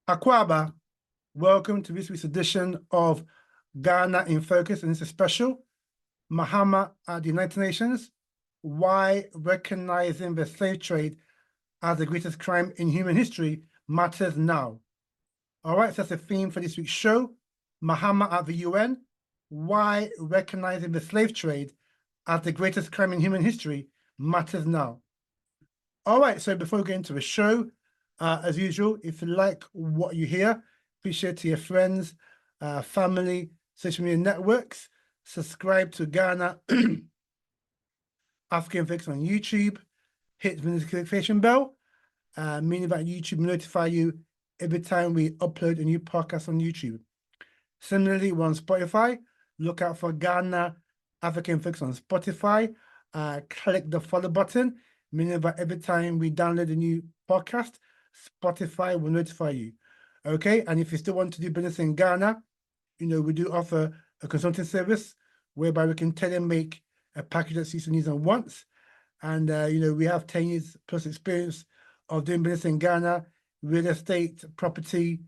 Akwaba, welcome to this week's edition of Ghana in Focus, and it's a special Mahama at the United Nations, why recognizing the slave trade as the greatest crime in human history matters now. All right, so that's the theme for this week's show, Mahama at the UN, why recognizing the slave trade as the greatest crime in human history matters now. All right, so before we get into the show, as usual, if you like what you hear, please share to your friends, family, social media networks. Subscribe to Ghana African Fix on YouTube. Hit the notification bell, meaning that YouTube will notify you every time we upload a new podcast on YouTube. Similarly, we're on Spotify. Look out for Ghana African Fix on Spotify. Click the follow button, meaning that every time we download a new podcast, Spotify will notify you. Okay, and if you still want to do business in Ghana, we do offer a consulting service whereby we can tailor make a package that suits your needs and wants. And we have 10 years plus experience of doing business in Ghana, real estate, property,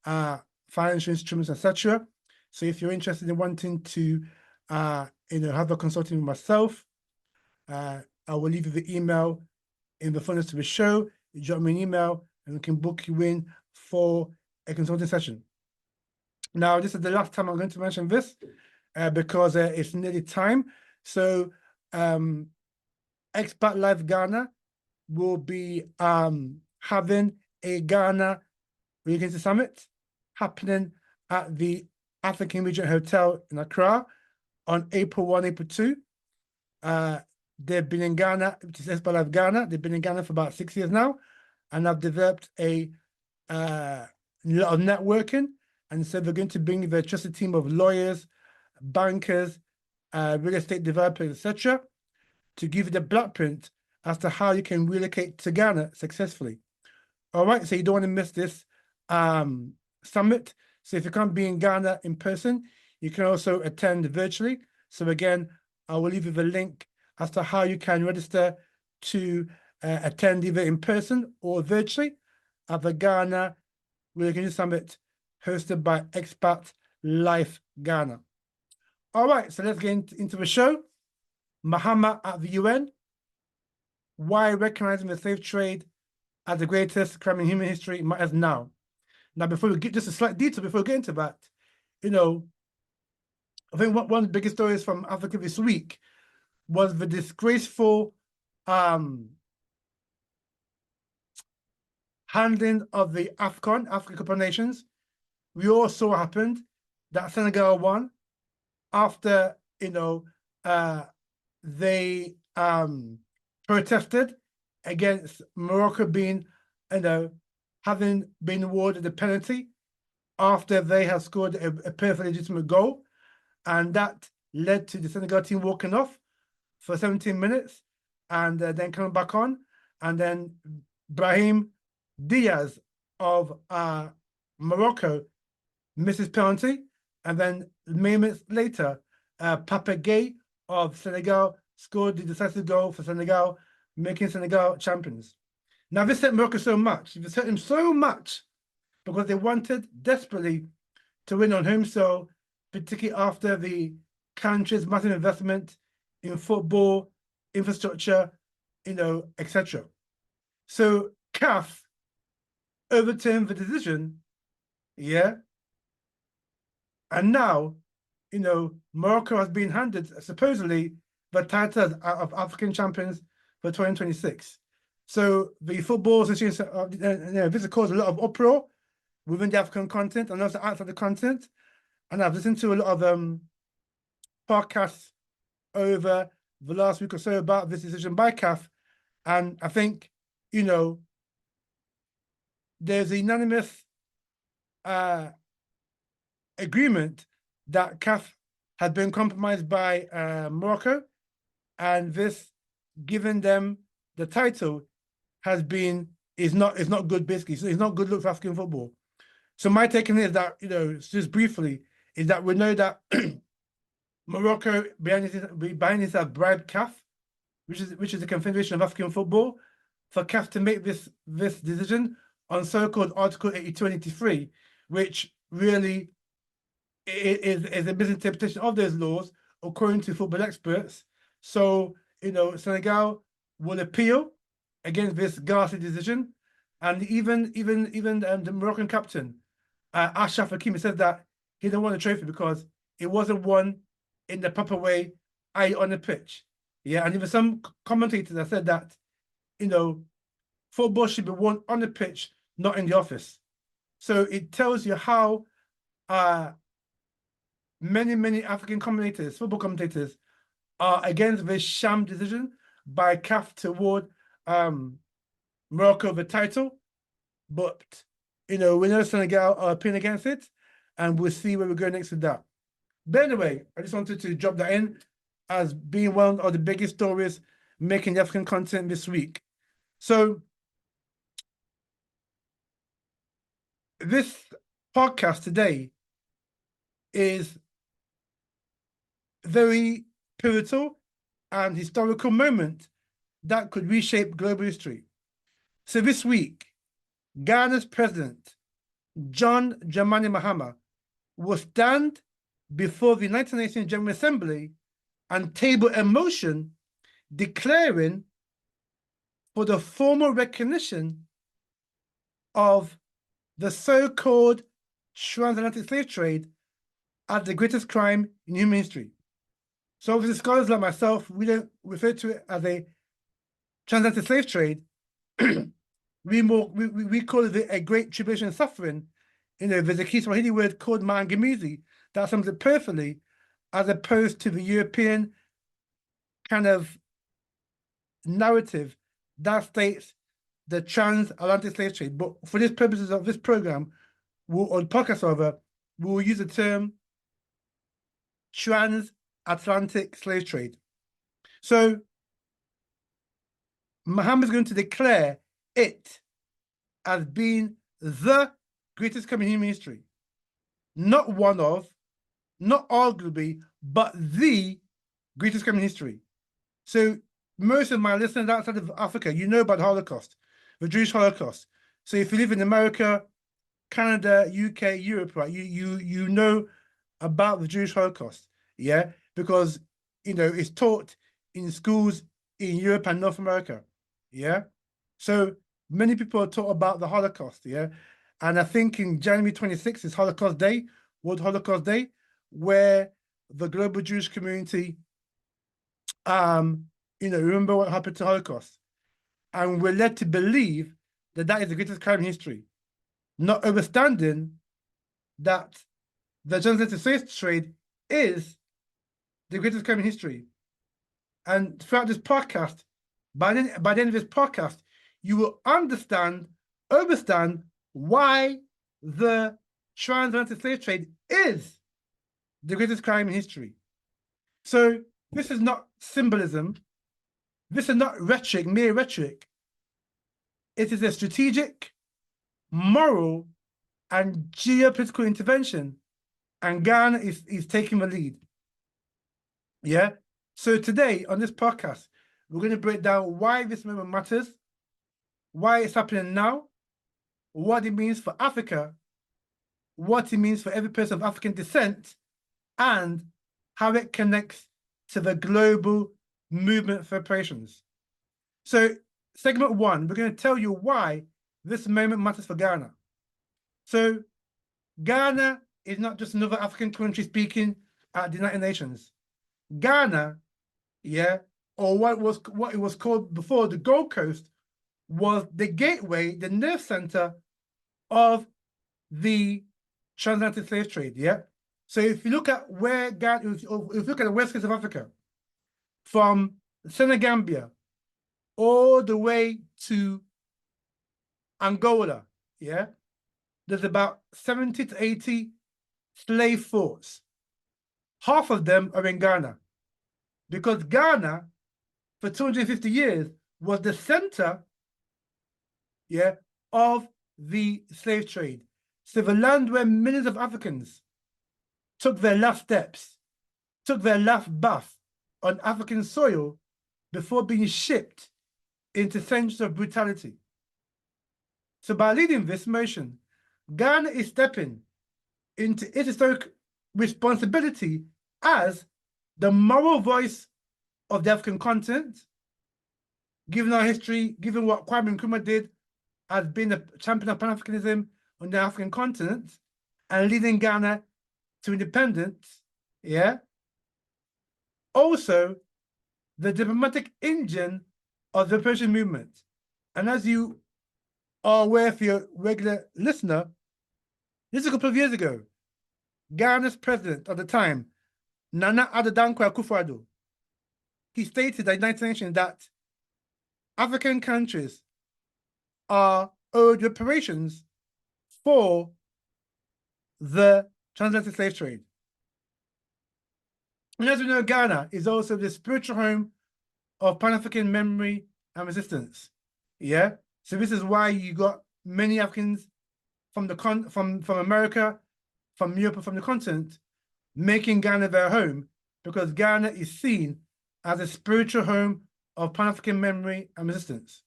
financial instruments, etc. So if you're interested in wanting to have a consulting with myself, I will leave you the email in the fullness of the show. You drop me an email and we can book you in for a consulting session. Now, this is the last time I'm going to mention this because it's nearly time. So Expat Live Ghana will be having a Ghana Regency Summit happening at the African Regent Hotel in Accra on April 1, April 2. They've been in Ghana, which is Expat Live Ghana. They've been in Ghana for about 6 years now, and I've developed a lot of networking. And so they're going to bring the trusted team of lawyers, bankers, real estate developers, etc., to give you the blueprint as to how you can relocate to Ghana successfully. All right, so you don't want to miss this summit. So if you can't be in Ghana in person, you can also attend virtually. So again, I will leave you the link as to how you can register to attend either in person or virtually at the Ghana Relocation Summit hosted by Expat Life Ghana. All right, so let's get into the show. Mahama at the UN, why recognizing the slave trade as the greatest crime in human history matters now. Now, before we get just a slight detail, before we get into that, I think one of the biggest stories from Africa this week was the disgraceful handling of the African Cup of Nations. We all saw what happened, that Senegal won after, they protested against Morocco being, having been awarded the penalty after they had scored a perfectly legitimate goal. And that led to the Senegal team walking off for 17 minutes and then coming back on. And then Brahim Diaz of Morocco misses penalty. And then minutes later, Papa Gueye of Senegal scored the decisive goal for Senegal, making Senegal champions. Now, this hurt Morocco so much. This hurt them so much because they wanted desperately to win on home soil, particularly after the country's massive investment in football, infrastructure, etc. So CAF overturned the decision, yeah. And now, Morocco has been handed supposedly the title of African champions for 2026. So the football association, this has caused a lot of uproar within the African continent and also outside the continent. And I've listened to a lot of podcasts over the last week or so about this decision by CAF. And I think, there's a unanimous agreement that CAF has been compromised by Morocco, and this, giving them the title, is not good, basically. So it's not good look for African football. So my take on it is that, just briefly, is that we know that Morocco behind this have bribed CAF, which is the Confederation of African Football, for CAF to make this decision on so-called Article 82 and 83, which really is a misinterpretation of those laws, according to football experts. So, Senegal will appeal against this ghastly decision. And even the Moroccan captain, Ashraf Hakimi, said that he didn't want a trophy because it wasn't won in the proper way, i.e. on the pitch. Yeah, and even some commentators have said that, football should be won on the pitch, not in the office. So it tells you how many African commentators, football commentators, are against this sham decision by CAF to award Morocco the title. But, we know Senegal are appealing against it, and we'll see where we go next with that. But anyway, I just wanted to drop that in as being one of the biggest stories making African content this week. So this podcast today is very pivotal and historical moment that could reshape global history. So this week, Ghana's president, John Dramani Mahama, will stand before the United Nations General Assembly and table a motion declaring for the formal recognition of the so-called transatlantic slave trade as the greatest crime in human history. So obviously scholars like myself, we don't refer to it as a transatlantic slave trade. we call it a great tribulation and suffering. There's a key Swahili word called maangamizi that sums it perfectly, as opposed to the European kind of narrative that states the transatlantic slave trade. But for these purposes of this program, on podcast over, we will use the term transatlantic slave trade. So Mahama is going to declare it as being the greatest crime in human history. Not one of, not arguably, but the greatest crime in history. So most of my listeners outside of Africa, you know about the Holocaust, the Jewish Holocaust. So if you live in America, Canada, UK, Europe, right, you know about the Jewish Holocaust, yeah, because it's taught in schools in Europe and North America, yeah. So many people are taught about the Holocaust, yeah, and I think in January 26th is Holocaust Day, World Holocaust Day, where the global Jewish community, remember what happened to Holocaust, and we're led to believe that that is the greatest crime in history, not understanding that the transatlantic slave trade is the greatest crime in history. And throughout this podcast, by the end of this podcast, you will understand why the transatlantic slave trade is the greatest crime in history. So this is not symbolism. This is not rhetoric, mere rhetoric. It is a strategic, moral, and geopolitical intervention, and Ghana is taking the lead. Yeah. So today on this podcast, we're going to break down why this moment matters, why it's happening now, what it means for Africa, what it means for every person of African descent, and how it connects to the global movement for reparations. So segment one, we're going to tell you why this moment matters for Ghana. So Ghana is not just another African country speaking at the United Nations. Ghana, yeah, or what it was called before, the Gold Coast, was the gateway, the nerve center of the transatlantic slave trade, yeah? So if you look at where Ghana, if you look at the west coast of Africa, from Senegambia all the way to Angola, yeah, there's about 70 to 80 slave forts. Half of them are in Ghana, because Ghana, for 250 years, was the center, yeah, of the slave trade. So the land where millions of Africans took their last steps, took their last bath on African soil before being shipped into centuries of brutality. So by leading this motion, Ghana is stepping into its historic responsibility as the moral voice of the African continent, given our history, given what Kwame Nkrumah did as being a champion of Pan-Africanism on the African continent and leading Ghana to independence, yeah? Also, the diplomatic engine of the Persian movement. And as you are aware, if you're a regular listener, this is a couple of years ago. Ghana's president at the time, Nana Addo Dankwa Akufo-Addo, he stated at the United Nations that African countries are owed reparations for the transatlantic slave trade. And as we know, Ghana is also the spiritual home of Pan-African memory and resistance. Yeah. So this is why you got many Africans from the from America, from Europe, and from the continent, making Ghana their home, because Ghana is seen as a spiritual home of Pan-African memory and resistance.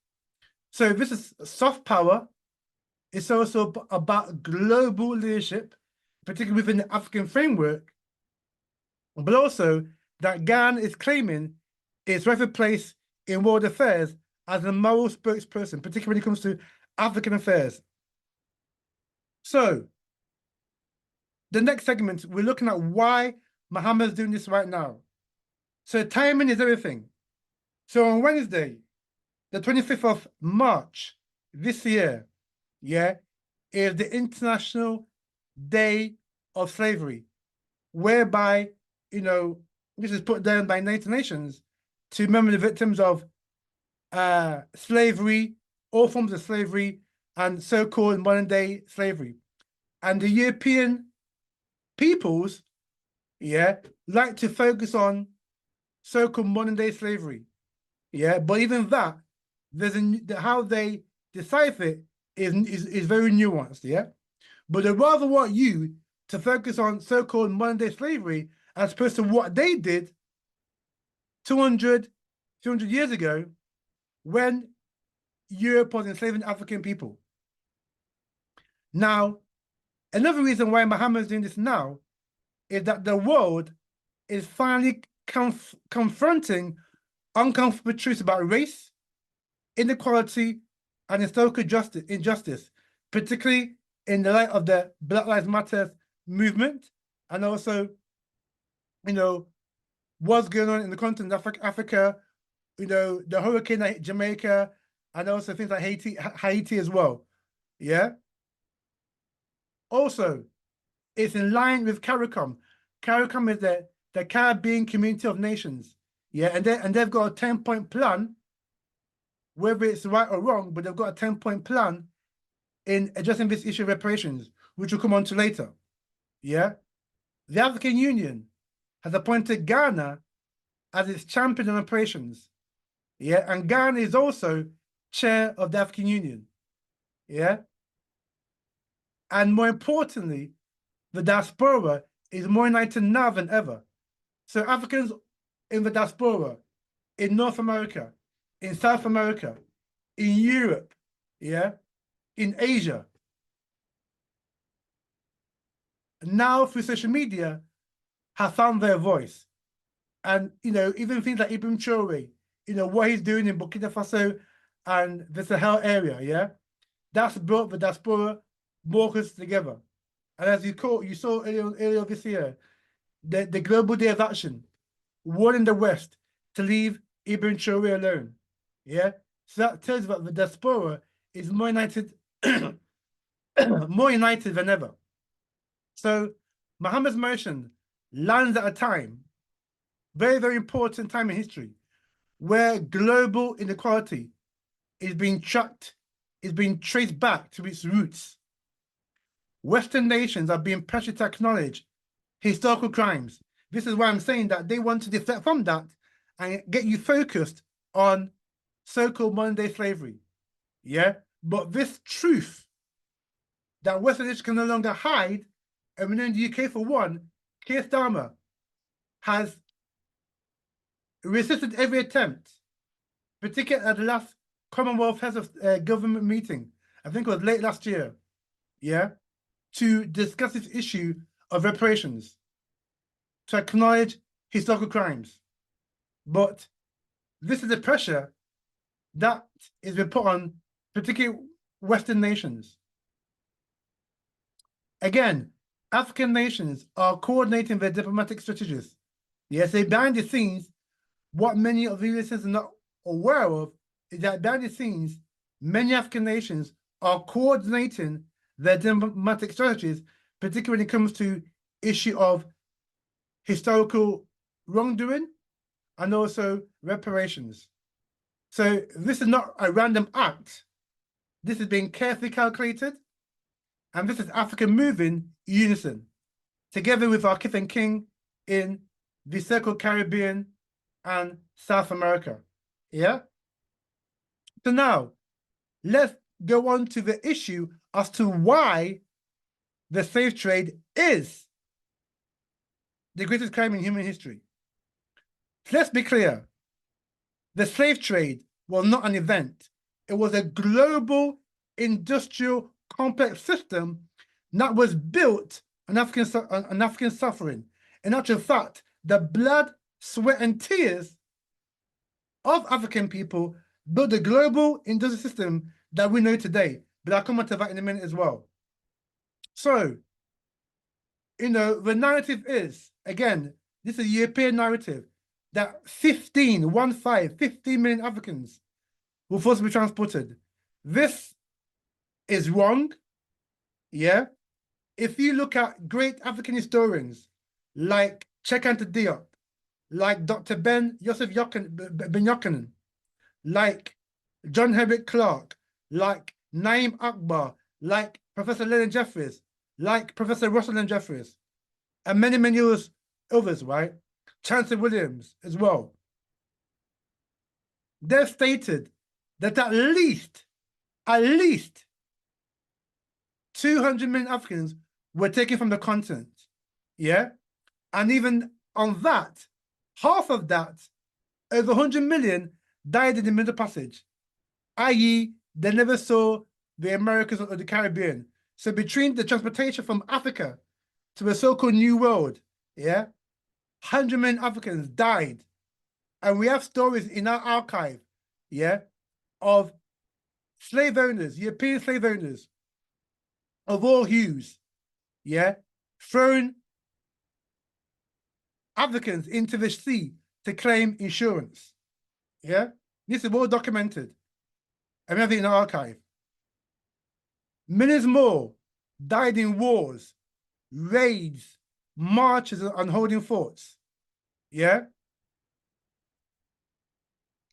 So this is soft power. It's also about global leadership, particularly within the African framework, but also that Ghana is claiming its rightful place in world affairs as a moral spokesperson, particularly when it comes to African affairs. So, the next segment, we're looking at why Mahama is doing this right now. So timing is everything. So on Wednesday, the 25th of March this year, yeah, is the International Day of Slavery, whereby, you know, this is put down by United Nations to remember the victims of slavery, all forms of slavery, and so-called modern-day slavery. And the European peoples, yeah, like to focus on so-called modern-day slavery, yeah. But even that, there's how they decipher it is very nuanced, yeah. But they rather want you to focus on so-called modern-day slavery as opposed to what they did 200, 300 years ago when Europe was enslaving African people. Now, another reason why Mahama is doing this now is that the world is finally confronting uncomfortable truths about race, inequality, and historical injustice, particularly in the light of the Black Lives Matter movement, and also, you know, what's going on in the continent of Africa, you know, the hurricane at Jamaica, and also things like Haiti as well, yeah? Also, it's in line with CARICOM. CARICOM is the Caribbean Community of Nations, yeah? And they've got a 10-point plan, whether it's right or wrong, but they've got a 10-point plan in addressing this issue of reparations, which we'll come on to later, yeah? The African Union has appointed Ghana as its champion on reparations, yeah? And Ghana is also chair of the African Union, yeah? And more importantly, the diaspora is more united now than ever. So Africans in the diaspora, in North America, in South America, in Europe, yeah, in Asia, now through social media, have found their voice. And, you know, even things like Ibrahim Traore, you know, what he's doing in Burkina Faso and the Sahel area, yeah, that's brought the diaspora more close together. And as you saw earlier this year, the Global Day of Action warning the West to leave Ibrahim Traore alone. Yeah, so that tells you that the diaspora is more united, more united than ever. So Mahama's motion lands at a time, very, very important time in history, where global inequality is being tracked, is being traced back to its roots. Western nations are being pressured to acknowledge historical crimes. This is why I'm saying that they want to deflect from that and get you focused on so-called modern-day slavery. Yeah, but this truth that Western nations can no longer hide, and we know in the UK for one, Keir Starmer has resisted every attempt, particularly at the last Commonwealth Heads of Government meeting I think it was late last year, yeah, to discuss this issue of reparations, to acknowledge historical crimes. But this is the pressure that is being put on particularly Western nations. Again, African nations are coordinating their diplomatic strategies. Yes, they behind the scenes, what many of the listeners are not aware of is that behind the scenes, many African nations are coordinating their diplomatic strategies, particularly when it comes to issue of historical wrongdoing and also reparations. So this is not a random act. This is being carefully calculated, and this is Africa moving unison, together with our kith and king in the Circle Caribbean and South America. Yeah? So now, let's go on to the issue as to why the slave trade is the greatest crime in human history. Let's be clear. The slave trade was not an event. It was a global industrial complex system that was built on African suffering. In actual fact, the blood, sweat, and tears of African people built the global industrial system that we know today. But I'll come on to that in a minute as well. So, the narrative is, again, this is a European narrative, that 15 million Africans were forced to be transported. This is wrong, yeah? If you look at great African historians like Cheikh Diop, like Dr. Ben Yokinen, like John Herbert Clark, like Naim Akbar, like Professor Leonard Jeffries, like Professor Russell and Jeffries, and many, many others, right? Chancellor Williams as well. They've stated that at least 200 million Africans were taken from the continent, yeah? And even on that, half of that, over 100 million, died in the Middle Passage, i.e. they never saw the Americas or the Caribbean. So between the transportation from Africa to the so-called New World, yeah, 100 million Africans died. And we have stories in our archive, yeah, of slave owners, European slave owners of all hues, yeah, thrown Africans into the sea to claim insurance, yeah? This is well documented, and we have it in our archive. Millions more died in wars, raids, marches, and holding forts, yeah?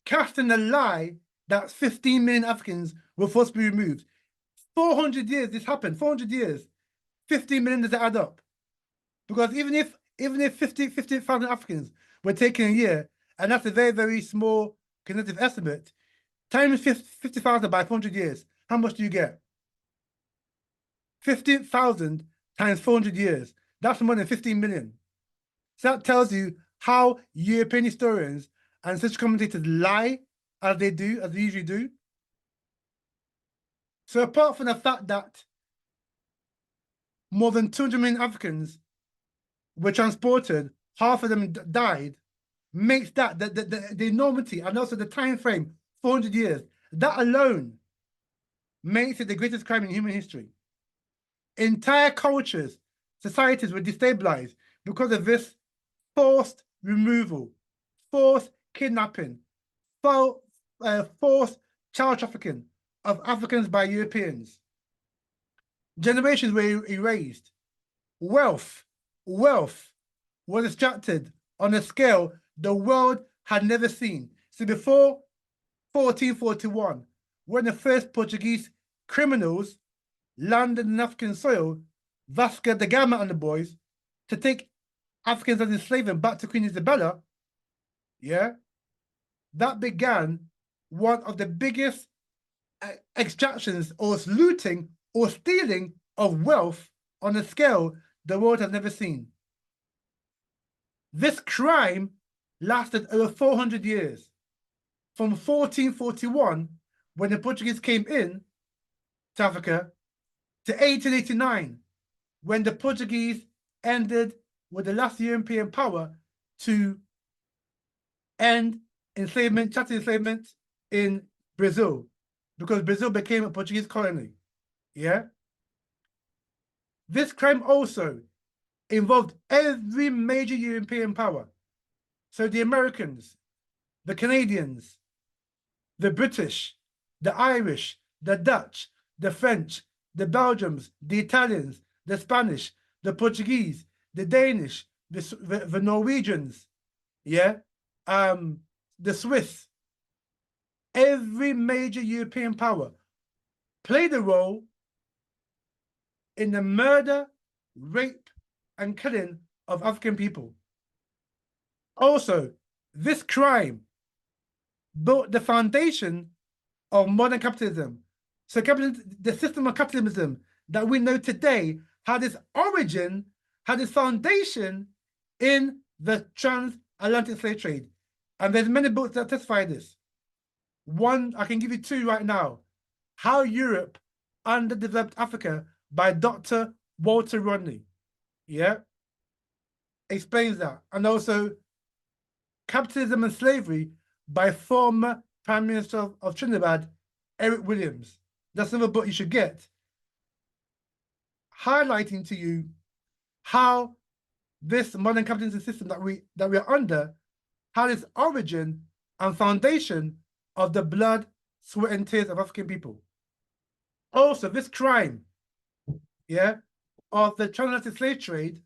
Casting the lie that 15 million Africans were forced to be removed. 400 years this happened, 400 years. 15 million does it add up? Because even if 50,000 Africans were taken a year, and that's a very, very small cumulative estimate, times 50,000 by 400 years, how much do you get? 15,000 times 400 years, that's more than 15 million. So that tells you how European historians and such commentators lie as they usually do. So apart from the fact that more than 200 million Africans were transported, half of them died, makes that the enormity and also the time frame, 400 years, that alone makes it the greatest crime in human history. Entire cultures, societies were destabilized because of this forced removal, forced kidnapping, forced child trafficking of Africans by Europeans. Generations were erased. Wealth was extracted on a scale the world had never seen. So before 1441, when the first Portuguese criminals landed in African soil, Vasco da Gama and the boys, to take Africans as enslaved back to Queen Isabella, yeah, that began one of the biggest extractions or looting or stealing of wealth on a scale the world has never seen. This crime lasted over 400 years, from 1441, when the Portuguese came in, to Africa to 1889, when the Portuguese ended with the last European power to end enslavement, chattel enslavement in Brazil, because Brazil became a Portuguese colony. Yeah. This crime also involved every major European power. So the Americans, the Canadians, the British, the Irish, the Dutch, the French, the Belgians, the Italians, the Spanish, the Portuguese, the Danish, the Norwegians, yeah, the Swiss, every major European power played a role in the murder, rape, and killing of African people. Also, this crime built the foundation of modern capitalism. So the system of capitalism that we know today had its origin, had its foundation in the transatlantic slave trade. And there's many books that testify this. One, I can give you two right now. How Europe Underdeveloped Africa by Dr. Walter Rodney. Yeah. Explains that. And also Capitalism and Slavery by former Prime Minister of Trinidad, Eric Williams. That's another book you should get, highlighting to you how this modern capitalism system that we are under had its origin and foundation of the blood, sweat, and tears of African people. Also, this crime, yeah, of the transatlantic slave trade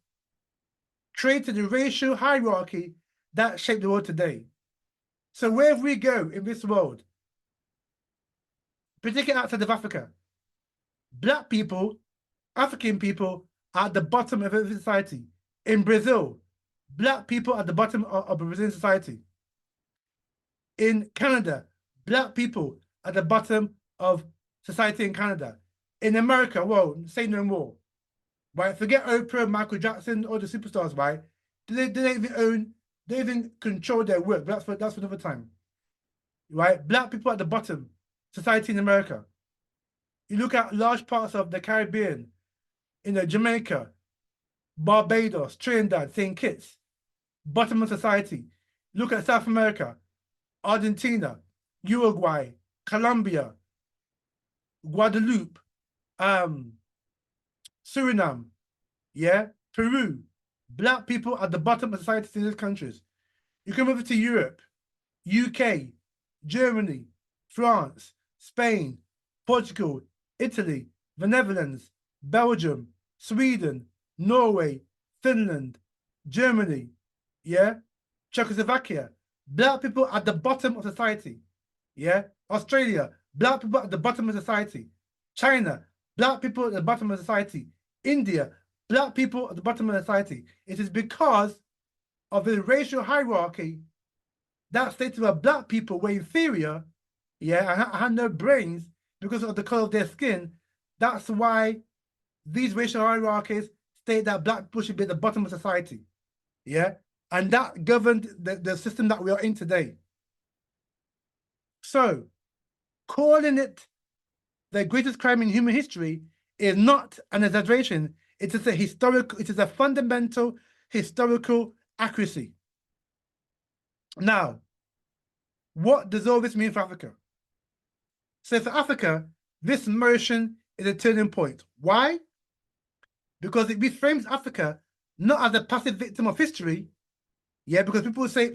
created a racial hierarchy that shaped the world today. So wherever we go in this world, particularly outside of Africa, Black people, African people are at the bottom of every society. In Brazil, Black people are at the bottom of Brazilian society. In Canada, Black people are at the bottom of society in Canada. In America, well, say no more. Right? Forget Oprah, Michael Jackson, all the superstars, right? They even control their work. That's for another time. Right? Black people at the bottom, society in America. You look at large parts of the Caribbean, Jamaica, Barbados, Trinidad, St. Kitts, bottom of society. Look at South America, Argentina, Uruguay, Colombia, Guadeloupe, Suriname, yeah, Peru. Black people at the bottom of society in these countries. You come over to Europe, UK, Germany, France, Spain, Portugal, Italy, the Netherlands, Belgium, Sweden, Norway, Finland, Germany, yeah, Czechoslovakia. Black people at the bottom of society, yeah, Australia, Black people at the bottom of society, China, Black people at the bottom of society, India, Black people at the bottom of society. It is because of the racial hierarchy that stated that Black people were inferior, yeah, and had no brains because of the color of their skin. That's why these racial hierarchies state that Black people should be at the bottom of society, yeah, and that governed the system that we are in today. So, calling it the greatest crime in human history is not an exaggeration. It is a fundamental historical accuracy. Now, what does all this mean for Africa? So for Africa, this motion is a turning point. Why? Because it reframes Africa not as a passive victim of history. Yeah, because people say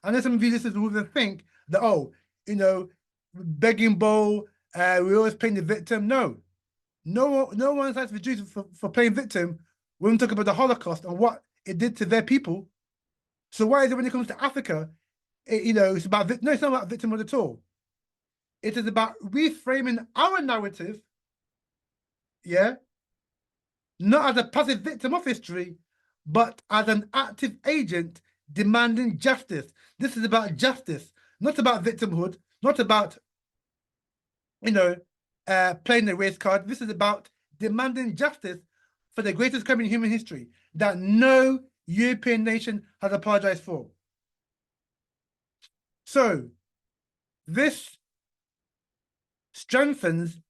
I know some of you listeners will even think that, oh, begging bowl, we always playing the victim. No one has to be Jews for playing victim when we talk about the Holocaust and what it did to their people. So why is it when it comes to Africa, it's about it's not about victimhood at all. It is about reframing our narrative, yeah, not as a passive victim of history, but as an active agent demanding justice. This is about justice, not about victimhood, not about, playing the race card. This is about demanding justice for the greatest crime in human history that no European nation has apologized for. So, this strengthens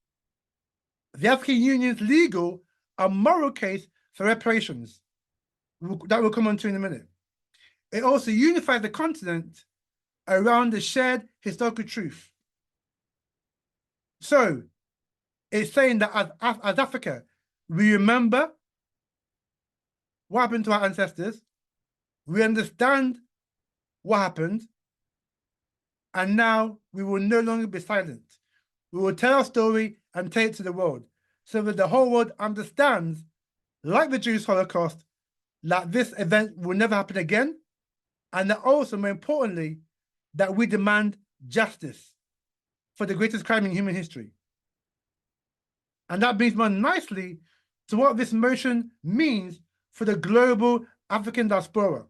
the African Union's legal and moral case for reparations. That we'll come on to in a minute. It also unifies the continent around the shared historical truth. So it's saying that as Africa, we remember what happened to our ancestors, we understand what happened, and now we will no longer be silent. We will tell our story and tell it to the world so that the whole world understands, like the Jewish Holocaust, that this event will never happen again, and that also, more importantly, that we demand justice for the greatest crime in human history. And that brings me nicely to what this motion means for the global African diaspora.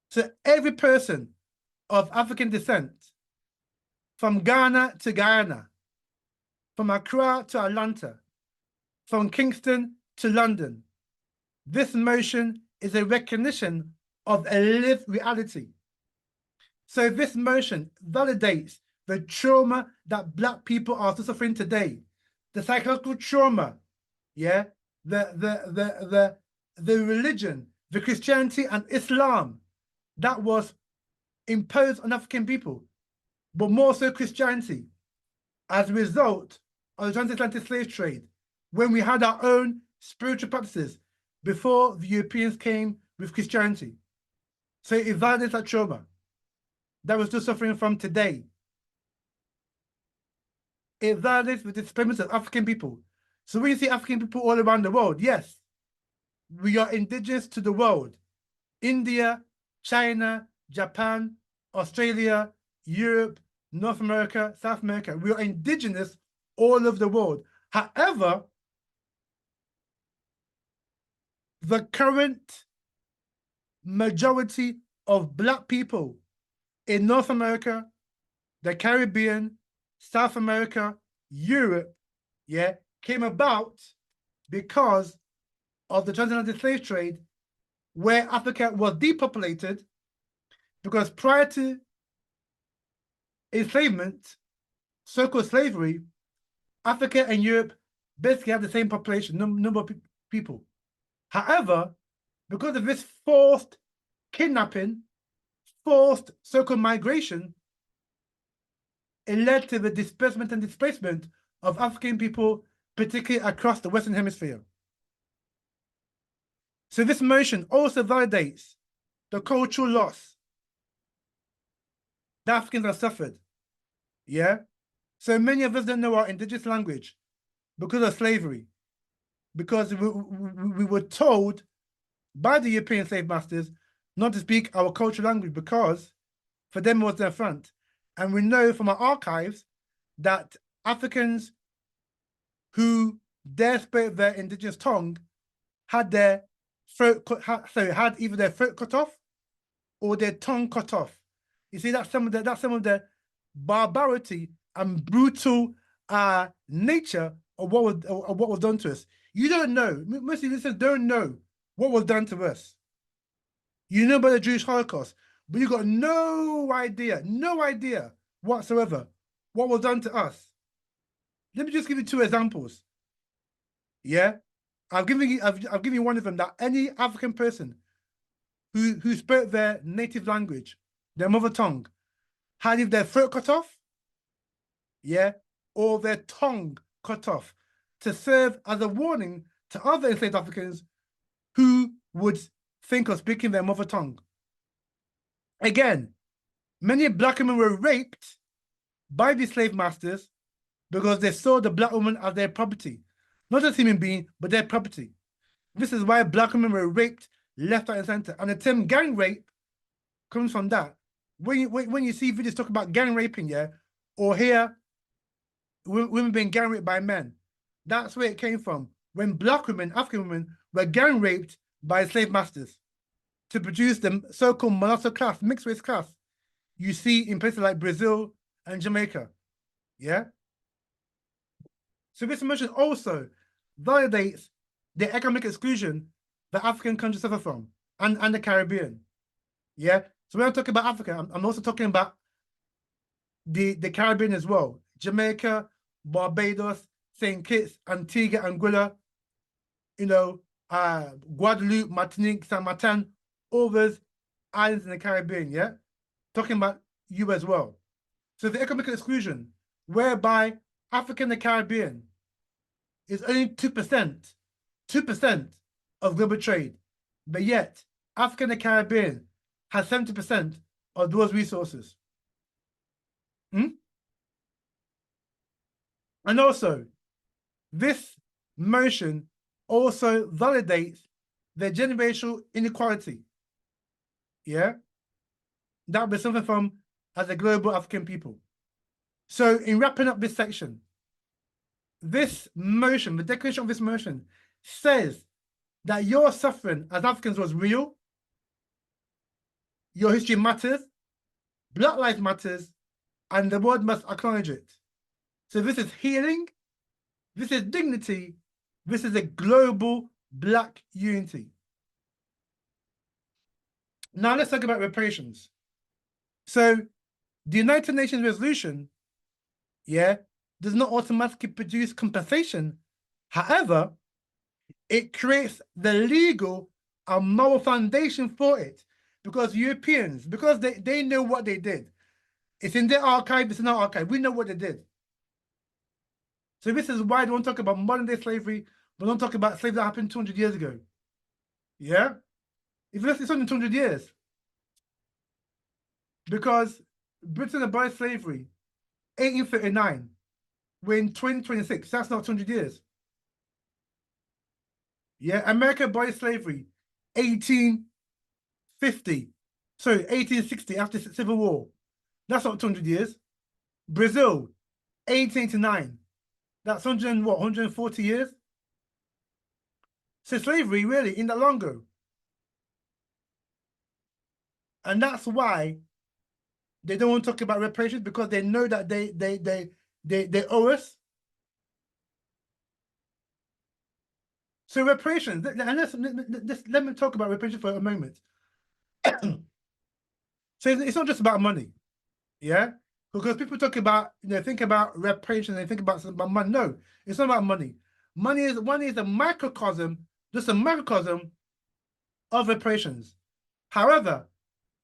So every person of African descent, from Ghana to Guyana, from Accra to Atlanta, from Kingston to London, this motion is a recognition of a lived reality. So this motion validates the trauma that Black people are suffering today, the psychological trauma, yeah, the religion, the Christianity and Islam that was imposed on African people, but more so Christianity, as a result of the Transatlantic Slave Trade, when we had our own spiritual practices before the Europeans came with Christianity. So it validates that trauma that we're still suffering from today. It validates the displacement of African people. So when you see African people all around the world, yes, we are indigenous to the world. India, China, Japan, Australia, Europe, North America, South America, we are indigenous all over the world. However, the current majority of Black people in North America, the Caribbean, South America, Europe, yeah, came about because of the transatlantic slave trade, where Africa was depopulated, because prior to enslavement, so-called slavery, Africa and Europe basically have the same population, number of people. However, because of this forced kidnapping, forced so-called migration, it led to the disbursement and displacement of African people, particularly across the Western Hemisphere. So this motion also validates the cultural loss that Africans have suffered. Yeah? So many of us don't know our indigenous language because of slavery, because we were told by the European slave masters not to speak our cultural language because for them it was their front. And we know from our archives that Africans who dare spoke their indigenous tongue had their throat had either their throat cut off or their tongue cut off. You see, that's some of the barbarity and brutal nature of what was done to us. You don't know. Most of listeners don't know what was done to us. You know about the Jewish Holocaust, but you got no idea whatsoever what was done to us. Let me just give you two examples. Yeah, I've given you one of them, that any African person who spoke their native language, their mother tongue, had either their throat cut off, yeah, or their tongue cut off, to serve as a warning to other enslaved Africans who would think of speaking their mother tongue. Again, many Black women were raped by the slave masters because they saw the Black woman as their property, not just human being, but their property. This is why Black women were raped left, right, and center. And the term gang rape comes from that. When you see videos talk about gang raping, yeah, or hear women being gang raped by men, that's where it came from. When Black women, African women, were gang raped by slave masters to produce the so-called mulatto class, mixed race class, you see in places like Brazil and Jamaica. Yeah. So this motion also validates the economic exclusion that African countries suffer from, and the Caribbean. Yeah. So when I'm talking about Africa, I'm also talking about the Caribbean as well. Jamaica, Barbados, St. Kitts, Antigua, Anguilla, Guadeloupe, Martinique, Saint Martin, all those islands in the Caribbean, yeah? Talking about you as well. So the economic exclusion, whereby Africa and the Caribbean is only 2% of global trade, but yet Africa and the Caribbean has 70% of those resources. And also, this motion also validates the generational inequality, yeah, that we suffer from as a global African people. So in wrapping up this section, this motion, the declaration of this motion, says that your suffering as Africans was real, your history matters, Black Lives Matters, and the world must acknowledge it. So this is healing, this is dignity, this is a global Black unity. Now let's talk about reparations. So the United Nations resolution, yeah, does not automatically produce compensation. However, it creates the legal and moral foundation for it because Europeans, because they know what they did. It's in their archive, it's in our archive. We know what they did. So this is why I don't talk about modern day slavery, but don't talk about slavery that happened 200 years ago. Yeah? If it's only 200 years. Because Britain abolished slavery 1839. We're in 2026. That's not 200 years. Yeah, America abolished slavery 1850. Sorry, 1860 after the Civil War. That's not 200 years. Brazil, 1889. That's 140 years? So slavery really in that long ago. And that's why they don't want to talk about reparations because they know that they owe us. So reparations, and let me talk about reparations for a moment. So it's not just about money, yeah? Because people talk about, think about reparations, they think about money. No, it's not about money. Money is a microcosm, just a microcosm of reparations. However,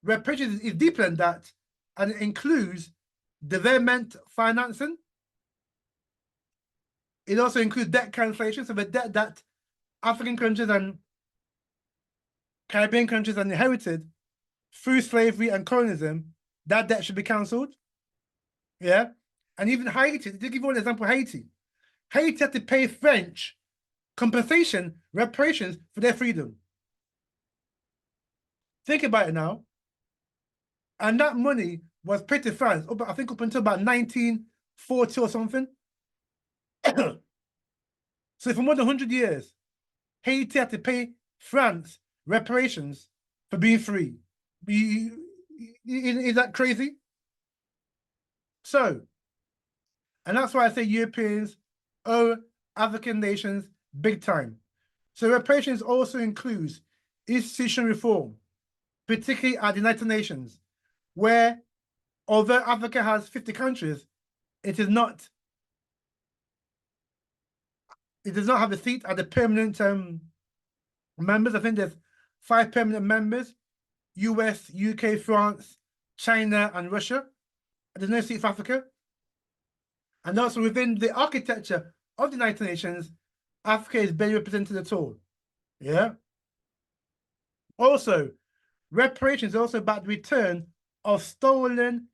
reparations is deeper than that, and it includes development financing. It also includes debt cancellation, so the debt that African countries and Caribbean countries are inherited through slavery and colonialism, that debt should be cancelled. Yeah. And even Haiti, to give you an example, Haiti had to pay French compensation, reparations for their freedom. Think about it now. And that money was paid to France, I think up until about 1940 or something. So for more than 100 years, Haiti had to pay France reparations for being free. Is that crazy? So, and that's why I say Europeans owe African nations big time. So reparations also includes institutional reform, particularly at the United Nations, where although Africa has 50 countries, it does not have a seat at the permanent members. I think there's 5 permanent members: US, UK, France, China, and Russia. There's no seat for Africa. And also within the architecture of the United Nations, Africa is barely represented at all. Yeah. Also, reparations are also about the return of stolen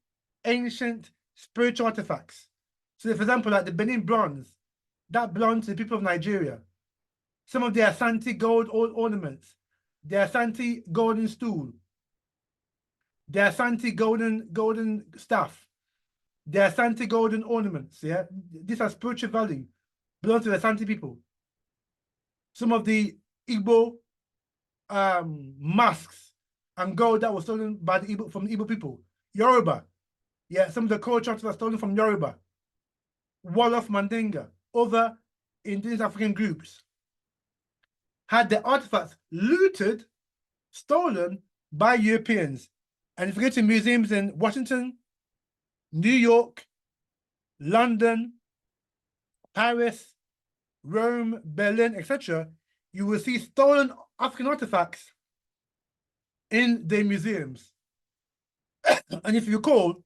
ancient spiritual artifacts. So, for example, like the Benin bronze, that belonged to the people of Nigeria. Some of the Asante gold ornaments, the Asante golden stool, the Asante golden staff, the Asante golden ornaments. Yeah, these are spiritual value, belong to the Asante people. Some of the Igbo masks and gold that was stolen by from the Igbo people. Yoruba, yeah, some of the culture were stolen from Yoruba. Wolof, Mandinga, other indigenous African groups had their artifacts looted, stolen by Europeans. And if you go to museums in Washington, New York, London, Paris, Rome, Berlin, etc., you will see stolen African artifacts in their museums. And if you recall,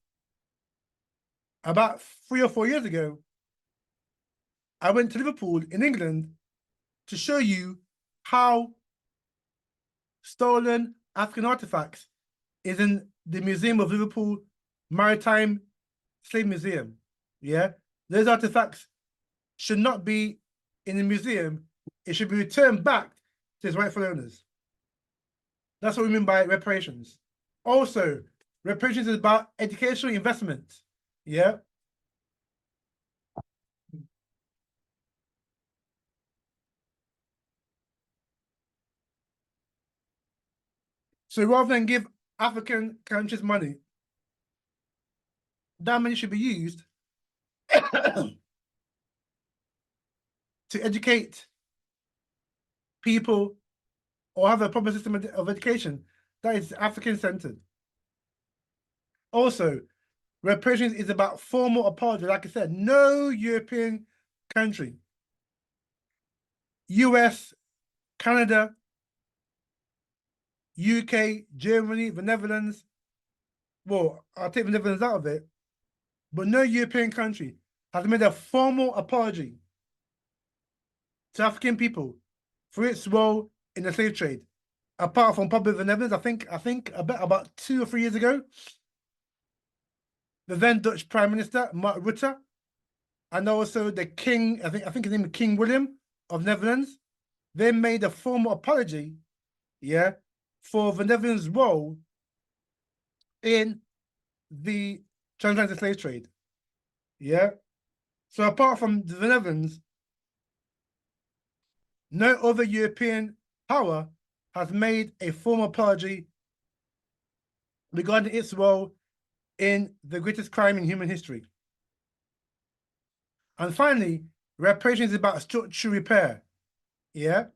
about 3 or 4 years ago, I went to Liverpool in England to show you how stolen African artifacts is in the Museum of Liverpool Maritime Slave Museum. Yeah, those artifacts should not be in the museum. It should be returned back to its rightful owners. That's what we mean by reparations. Also, reparations is about educational investment. Yeah. So rather than give African countries money, that money should be used to educate people or have a proper system of education that is African-centered. Also, reparations is about formal apology. Like I said, no European country, US, Canada, UK, Germany, the Netherlands, well, I'll take the Netherlands out of it, but no European country has made a formal apology to African people for its role in the slave trade, apart from probably the Netherlands. I think about 2 or 3 years ago, the then Dutch Prime Minister Mark Rutte, and also the King, I think his name is King William of Netherlands, they made a formal apology, yeah, for the Netherlands' role in the transatlantic slave trade. Yeah. So apart from the Netherlands, no other European power has made a formal apology regarding its role in the greatest crime in human history. And finally, reparations is about structural repair. Yeah.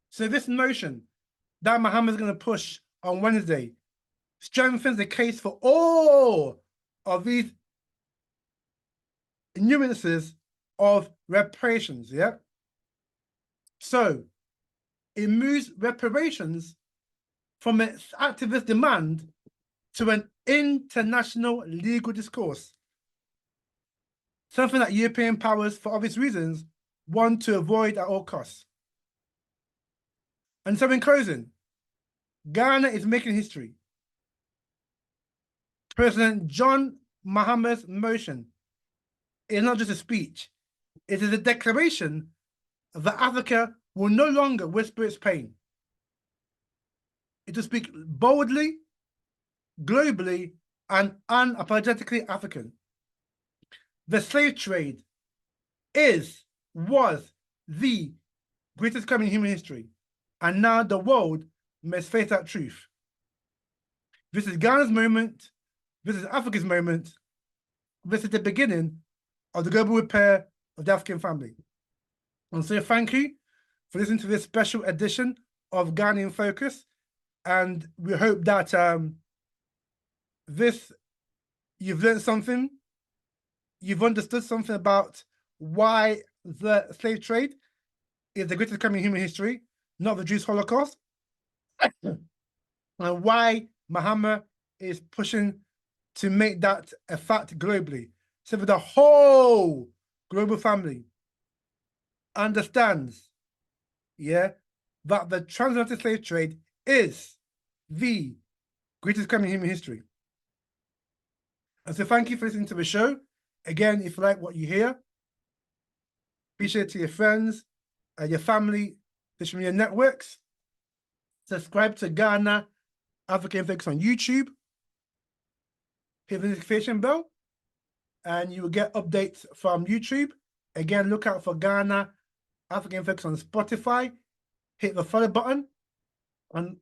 So this notion that Mahama is going to push on Wednesday strengthens the case for all of these nuances of reparations. Yeah. So it moves reparations from its activist demand to an international legal discourse, something that European powers, for obvious reasons, want to avoid at all costs. And so in closing, Ghana is making history. President John Mahama's motion is not just a speech, it is a declaration that Africa will no longer whisper its pain. It will speak boldly, globally, and unapologetically African. The slave trade was the greatest crime in human history, and now the world must face that truth. This is Ghana's moment. This is Africa's moment. This is the beginning of the global repair of the African family. And so thank you for listening to this special edition of Ghana in Focus. And we hope that you've learned something, you've understood something about why the slave trade is the greatest crime in human history, not the Jews' Holocaust, and why Mahama is pushing to make that a fact globally. So that the whole global family understands, yeah, that the transatlantic slave trade is the greatest crime in human history. And so thank you for listening to the show. Again, if you like what you hear, be sure to your friends, your family, social media networks. Subscribe to Ghana African Focus on YouTube. Hit the notification bell, and you will get updates from YouTube. Again, look out for Ghana African Focus on Spotify. Hit the follow button, and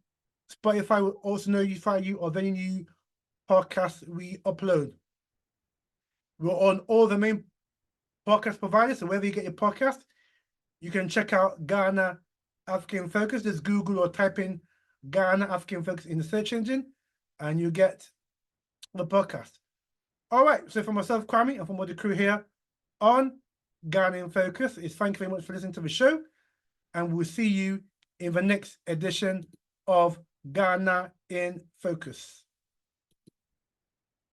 Spotify will also notify you of any new podcasts we upload. We're on all the main podcast providers, so wherever you get your podcast, you can check out Ghana African Focus. Just Google or type in Ghana African Focus in the search engine, and you get the podcast. All right, so for myself, Kwame, and from all the crew here on Ghana in Focus, is thank you very much for listening to the show, and we'll see you in the next edition of Ghana in Focus.